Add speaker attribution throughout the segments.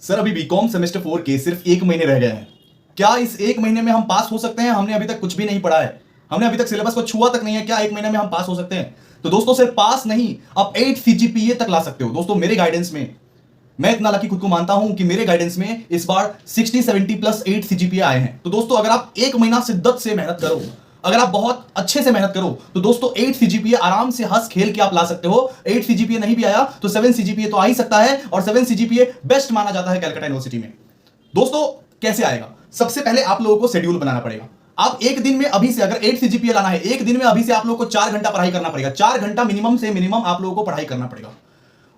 Speaker 1: Sir अभी BCom semester 4 के सिर्फ 1 महीने रह गए हैं। क्या इस 1 महीने में हम पास हो सकते हैं? हमने अभी तक कुछ भी नहीं पढ़ा है, हमने अभी तक सिलेबस को छुआ तक नहीं है। क्या 1 महीने में हम पास हो सकते हैं? तो दोस्तों सिर्फ पास नहीं, आप 8 सीजीपीए तक ला सकते हो। दोस्तों मेरे गाइडेंस में, मैं इतना लकी खुद को मानता हूं कि मेरे गाइडेंस में इस बार 60 70 प्लस 8 सीजीपीए आए हैं। तो दोस्तों अगर आप 1 महीना शिद्दत से मेहनत करो, अगर आप बहुत अच्छे से मेहनत करो, तो दोस्तों 8 सीजीपीए आराम से हंस खेल के आप ला सकते हो। 8 सीजीपीए नहीं भी आया तो 7 सीजीपीए तो आ ही सकता है, और 7 सीजीपीए बेस्ट माना जाता है कलकत्ता यूनिवर्सिटी में। दोस्तों कैसे आएगा? सबसे पहले आप लोगों को शेड्यूल बनाना पड़ेगा। आप एक दिन में अभी से अगर 8 सीजीपीए लाना है, एक दिन में अभी से आप लोगों को 4 घंटा पढ़ाई करना पड़ेगा। 4 घंटा मिनिमम से मिनिमम आप लोगों को पढ़ाई करना पड़ेगा।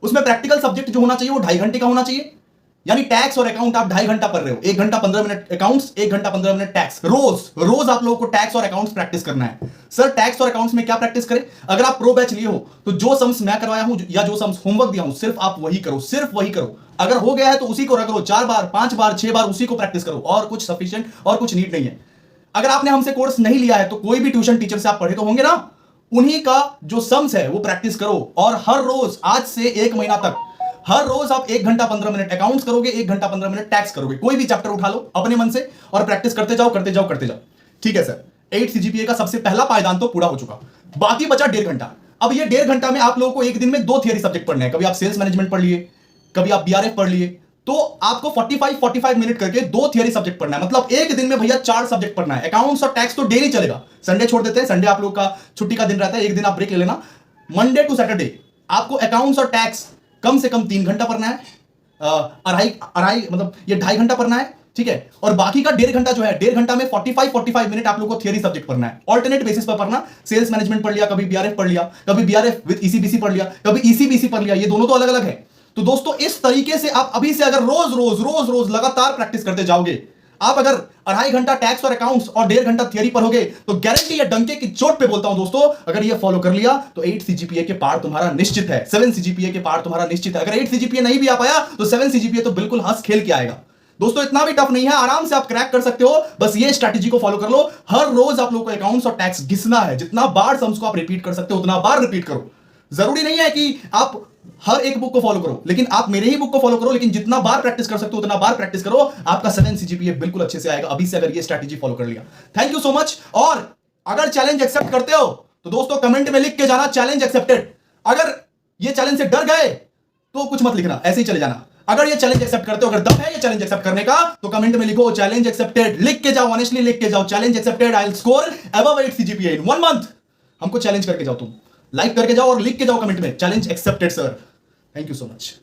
Speaker 1: उसमें प्रैक्टिकल सब्जेक्ट जो होना चाहिए वो 2.5 घंटे का होना चाहिए। यानी टैक्स और अकाउंट आप 2.5 घंटा पढ़ रहे हो, 1 घंटा 15 मिनट अकाउंट्स, 1 घंटा 15 मिनट टैक्स। रोज आप लोगों को टैक्स और अकाउंट्स प्रैक्टिस करना है। सर टैक्स और अकाउंट्स में क्या प्रैक्टिस करें? अगर आप प्रो बैच लिए हो तो जो सम्स मैं करवाया हूं या जो सम्स होमवर्क दिया हूं, सिर्फ आप वही करो, सिर्फ वही करो। अगर हो गया है तो उसी को रगड़ो, 4 बार 5 बार 6 बार उसी को प्रैक्टिस करो, और कुछ सफिशिएंट और कुछ नीड नहीं है। अगर आपने हमसे कोर्स नहीं लिया है तो कोई भी ट्यूशन टीचर से आप पढ़े तो होंगे ना, उन्हीं का जो सम्स है वो प्रैक्टिस करो। और हर रोज आज से 1 महीना तक हर रोज आप 1 घंटा 15 मिनट अकाउंट्स करोगे, 1 घंटा 15 मिनट टैक्स करोगे। कोई भी चैप्टर उठा लो अपने मन से और प्रैक्टिस करते जाओ करते जाओ करते जाओ। ठीक है सर, 8 सीजीपीए का सबसे पहला पायदान तो पूरा हो चुका, बाकी बचा 1.5 घंटा। अब ये 1.5 घंटा में आप लोगों को एक दिन में 2 थियरी सब्जेक्ट पढ़ने हैं। कभी आप सेल्स मैनेजमेंट पढ़ लिए, कभी आप बीआरएफ पढ़ लिए, तो आपको 45 मिनट करके 2 थियरी सब्जेक्ट पढ़ना है। मतलब एक दिन में भैया 4 सब्जेक्ट पढ़ना है। अकाउंट्स और टैक्स तो डेली चलेगा, संडे छोड़ देते हैं, संडे आप लोग का छुट्टी का दिन रहता है, एक दिन आप ब्रेक ले लेना। मंडे टू सैटरडे आपको अकाउंट्स और टैक्स कम से कम 3 घंटा पढ़ना है, अढ़ाई मतलब ये 2.5 घंटा पढ़ना है। ठीक है, और बाकी का 1.5 घंटा जो है, 1.5 घंटा में 45 मिनट आप लोग को थियरी सब्जेक्ट पढ़ना है। ऑल्टरनेट बेसिस पर पढ़ना, सेल्स मैनेजमेंट पढ़ लिया, कभी बीआरएफ पढ़ लिया, कभी बीआरएफ विद ईसीबीसी पढ़ लिया, कभी ईसीबीसी पढ़ लिया। ये दोनों तो अलग अलग है। तो दोस्तों इस तरीके से आप अभी से अगर रोज लगातार प्रैक्टिस करते जाओगे, आप अगर 2.5 घंटा टैक्स और अकाउंट्स और 1.5 घंटा थियरी पढ़ोगे, तो गारंटी है, डंके की चोट पे बोलता हूं दोस्तों, अगर ये फॉलो कर लिया तो 8 सीजीपीए के पार तुम्हारा निश्चित है, 7 सीजीपीए के पार तुम्हारा निश्चित है। अगर 8 सीजीपीए नहीं भी आ पाया तो 7 सीजीपीए तो बिल्कुल हंस खेल के आएगा। दोस्तों इतना भी टफ नहीं है, आराम से आप क्रैक कर सकते हो। बस ये स्ट्रैटेजी को फॉलो कर लो। हर रोज आप लोगों को अकाउंट्स और टैक्स घिसना है। जितना बार सम्स को आप रिपीट कर सकते हो उतना बार रिपीट करो। जरूरी नहीं है कि आप हर एक बुक को फॉलो करो, लेकिन आप मेरे ही बुक को फॉलो करो, लेकिन जितना बार प्रैक्टिस कर सकते हो उतना बार प्रैक्टिस करो। आपका 7 सीजीपीए बिल्कुल अच्छे से आएगा अभी से, अगर ये स्ट्रैटेजी फॉलो कर लिया। Thank you so much. और अगर चैलेंज एक्सेप्ट करते हो तो दोस्तों कमेंट में लिख के जाना चैलेंज एक्सेप्टेड। अगर ये चैलेंज से डर गए तो कुछ मत लिखना, ऐसे ही चले जाना। अगर ये चैलेंज एक्सेप्ट करते हो, अगर दम है ये चैलेंज एक्सेप्ट करने का, तो कमेंट में लिखो चैलेंज एक्सेप्टेड। लिख के जाओ, ऑनेस्टली लिख के जाओ, challenge accepted, I will score above 8 CGPA in 1 month. हमको चैलेंज करके जाओ, तुम लाइक करके जाओ और लिख के जाओ कमेंट में challenge accepted sir. Thank you so much.